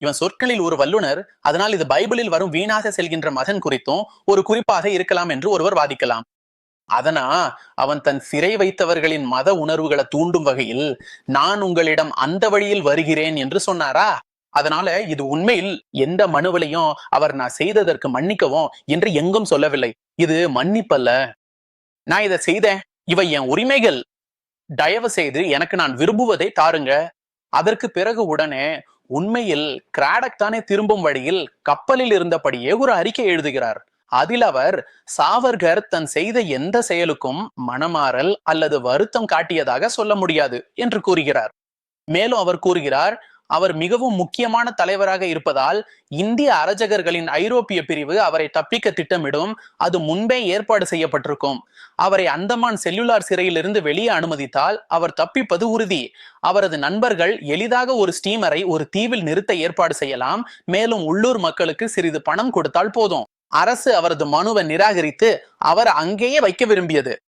இவன் சொற்களில் ஒரு வல்லுனர். அதனால் இது பைபிளில் வரும் வீணாக செல்கின்ற மகன் குறித்தும் ஒரு குறிப்பாக இருக்கலாம் என்று ஒருவர் வாதிக்கலாம். அதனா அவன் தன் சிறை வைத்தவர்களின் மத உணர்வுகளை தூண்டும் வகையில் நான் உங்களிடம் அந்த வழியில் வருகிறேன் என்று சொன்னாரா? அதனால இது உண்மையில் எந்த மனுவிலையும் அவர் நான் செய்ததற்கு மன்னிக்கவும் என்று எங்கும் சொல்லவில்லை. இது மன்னிப்பல்ல. நான் இதை செய்தேன், இவை என் உரிமைகள், தயவு செய்து எனக்கு நான் விரும்புவதை தாருங்க. அதற்கு பிறகு உடனே உண்மையில் கிராடக் தானே திரும்பும் வழியில் கப்பலில் இருந்தபடியே ஒரு அறிக்கை எழுதுகிறார். அதில் அவர் சாவர்கர் தன் செய்த எந்த செயலுக்கும் மனமாறல் அல்லது வருத்தம் காட்டியதாக சொல்ல முடியாது என்று கூறுகிறார். மேலும் அவர் கூறுகிறார், அவர் மிகவும் முக்கியமான தலைவராக இருப்பதால் இந்திய அரசகர்களின் ஐரோப்பிய பிரிவு அவரை தப்பிக்க திட்டமிடும். அது முன்பே ஏற்பாடு செய்யப்பட்டிருக்கும். அவரை அந்தமான் செல்லுலார் சிறையிலிருந்து வெளியே அனுமதித்தால் அவர் தப்பிப்பது உறுதி. அவரது நண்பர்கள் எளிதாக ஒரு ஸ்டீமரை ஒரு தீவில் நிறுத்த ஏற்பாடு செய்யலாம். மேலும் உள்ளூர் மக்களுக்கு சிறிது பணம் கொடுத்தால் போதும். அரசு அவரது மனுவை நிராகரித்து அவர் அங்கேயே வைக்க விரும்பியது.